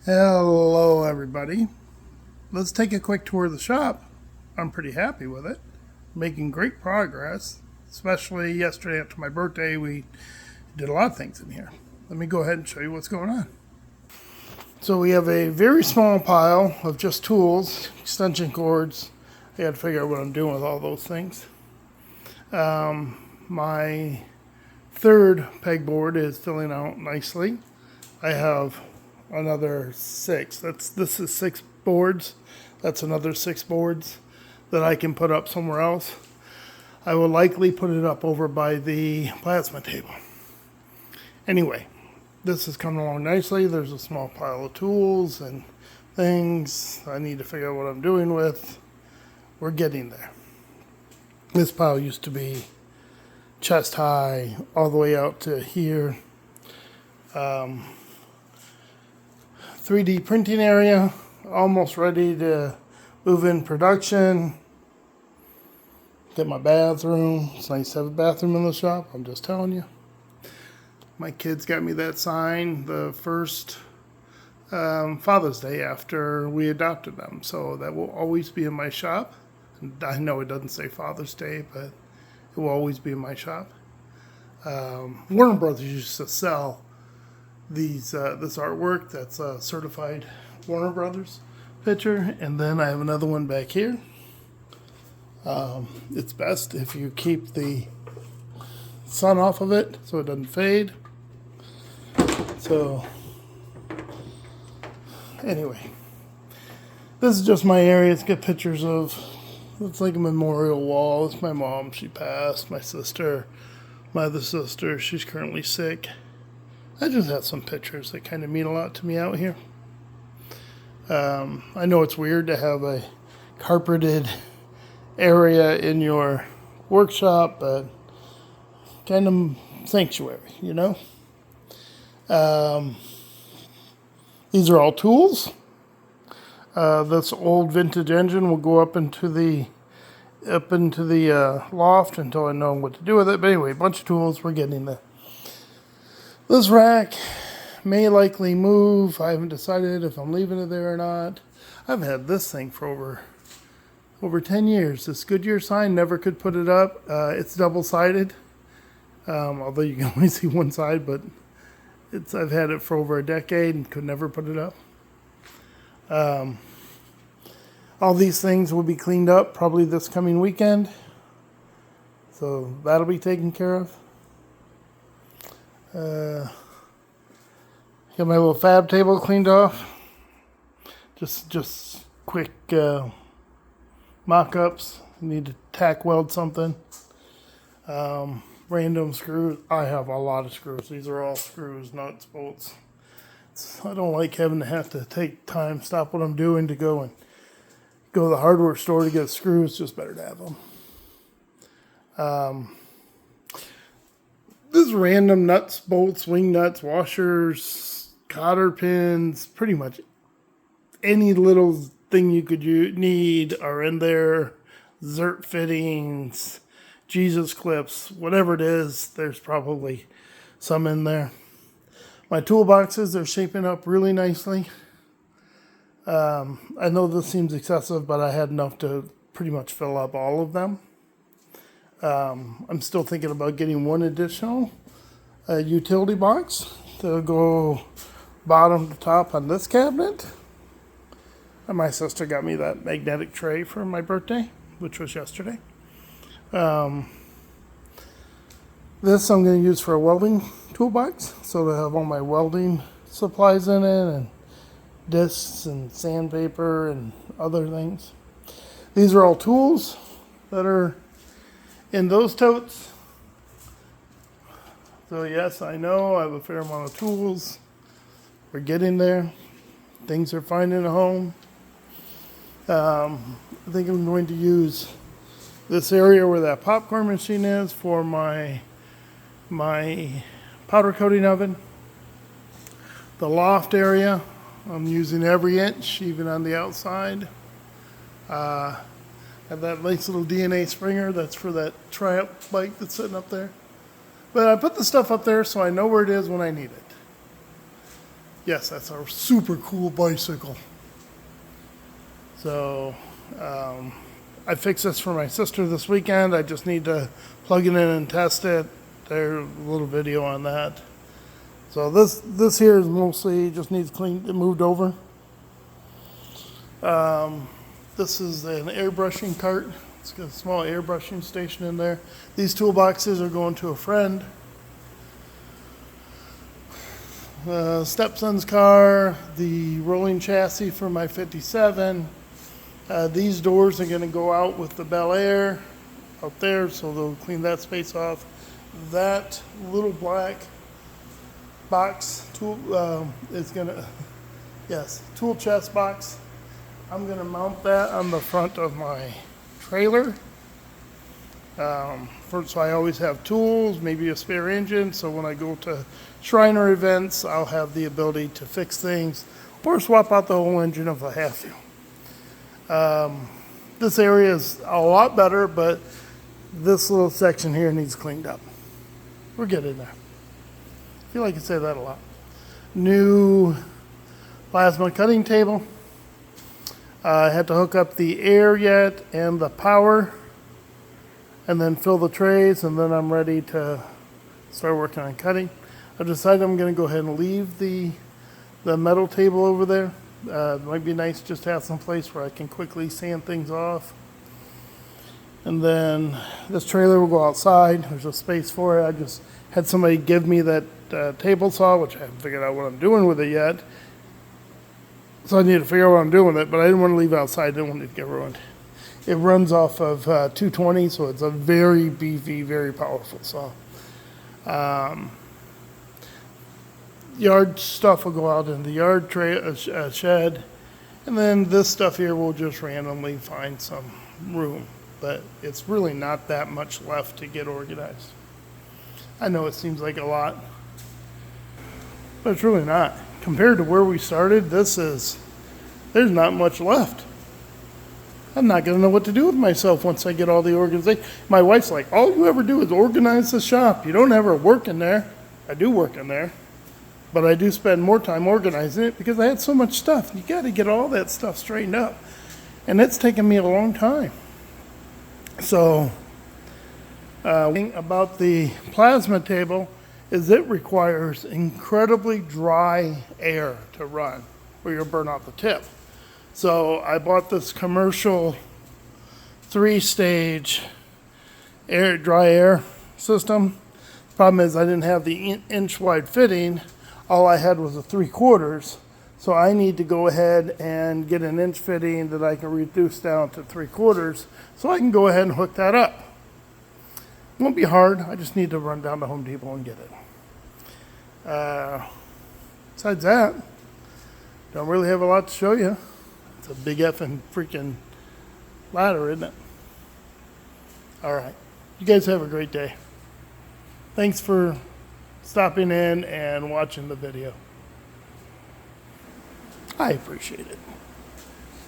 Hello, everybody. Let's take a quick tour of the shop. I'm pretty happy with it. Making great progress, especially yesterday after my birthday. We did a lot of things in here. Let me go ahead and show you what's going on. So we have a very small pile of just tools, extension cords. I got to figure out what I'm doing with all those things. My third pegboard is filling out nicely. I have another six. This is six boards. That's another six boards that I can put up somewhere else. I will likely put it up over by the plasma table. Anyway, this is coming along nicely. There's a small pile of tools and things I need to figure out what I'm doing with. We're getting there. This pile used to be chest high all the way out to here. 3D printing area, almost ready to move in production. Get my bathroom. It's nice to have a bathroom in the shop, I'm just telling you. My kids got me that sign the first Father's Day after we adopted them, so that will always be in my shop. And I know it doesn't say Father's Day, but it will always be in my shop. Warner Brothers used to sell this artwork that's a certified Warner Brothers picture, and then I have another one back here. It's best if you keep the sun off of it so it doesn't fade. So anyway, this is just my area. It's got pictures of, it's like a memorial wall. It's my mom, she passed. My sister, my other sister, she's currently sick. I just have some pictures that kind of mean a lot to me out here. I know it's weird to have a carpeted area in your workshop, but kind of sanctuary, you know? These are all tools. This old vintage engine will go up into the loft until I know what to do with it. But anyway, a bunch of tools. We're getting there. This rack may likely move. I haven't decided if I'm leaving it there or not. I've had this thing for over 10 years. This Goodyear sign, never could put it up. It's double-sided, although you can only see one side, but I've had it for over a decade and could never put it up. All these things will be cleaned up probably this coming weekend, so that'll be taken care of. Got my little fab table cleaned off. Just quick mock-ups. Need to tack weld something. Random screws. I have a lot of screws. These are all screws, nuts, bolts. I don't like having to have to take time, stop what I'm doing to go to the hardware store to get screws. It's just better to have them. This random nuts, bolts, wing nuts, washers, cotter pins, pretty much any little thing you could need are in there. Zert fittings, Jesus clips, whatever it is, there's probably some in there. My toolboxes are shaping up really nicely. I know this seems excessive, but I had enough to pretty much fill up all of them. I'm still thinking about getting one additional utility box to go bottom to top on this cabinet. And my sister got me that magnetic tray for my birthday, which was yesterday. This I'm going to use for a welding toolbox, so to have all my welding supplies in it, and discs and sandpaper and other things. These are all tools that are in those totes. So yes, I know I have a fair amount of tools. We're getting there. Things are finding a home. I think I'm going to use this area where that popcorn machine is for my powder coating oven. The loft area, I'm using every inch, even on the outside. Have that nice little DNA springer that's for that Triumph bike that's sitting up there. But I put the stuff up there so I know where it is when I need it. Yes, that's a super cool bicycle. So I fixed this for my sister this weekend. I just need to plug it in and test it. There's a little video on that. So this here is mostly just needs cleaned and moved over. This is an airbrushing cart. It's got a small airbrushing station in there. These toolboxes are going to a friend. Stepson's car, the rolling chassis for my 57. These doors are going to go out with the Bel Air out there, so they'll clean that space off. That little black box tool is going to, yes, tool chest box. I'm going to mount that on the front of my trailer. So I always have tools, maybe a spare engine, so when I go to Shriner events, I'll have the ability to fix things or swap out the whole engine if I have to. This area is a lot better, but this little section here needs cleaned up. We're getting there. I feel like I say that a lot. New plasma cutting table. I had to hook up the air yet and the power, and then fill the trays, and then I'm ready to start working on cutting. I decided I'm going to go ahead and leave the metal table over there. It might be nice just to have some place where I can quickly sand things off. And then this trailer will go outside. There's a space for it. I just had somebody give me that table saw, which I haven't figured out what I'm doing with it yet. So I need to figure out what I'm doing with it, but I didn't want to leave it outside. I didn't want it to get ruined. It runs off of 220, so it's a very beefy, very powerful saw. Yard stuff will go out in the yard shed, and then this stuff here will just randomly find some room, but it's really not that much left to get organized. I know it seems like a lot, but it's really not. Compared to where we started, there's not much left. I'm not going to know what to do with myself once I get all the organization. My wife's like, all you ever do is organize the shop. You don't ever work in there. I do work in there, but I do spend more time organizing it because I had so much stuff. You got to get all that stuff straightened up, and it's taken me a long time. So, thing about the plasma table is it requires incredibly dry air to run, or you'll burn out the tip. So I bought this commercial 3-stage dry air system. Problem is I didn't have the inch wide fitting. All I had was a 3/4. So I need to go ahead and get an inch fitting that I can reduce down to 3/4 so I can go ahead and hook that up. It won't be hard. I just need to run down to Home Depot and get it. Besides that, don't really have a lot to show you. It's a big effing freaking ladder, isn't it? All right. You guys have a great day. Thanks for stopping in and watching the video. I appreciate it.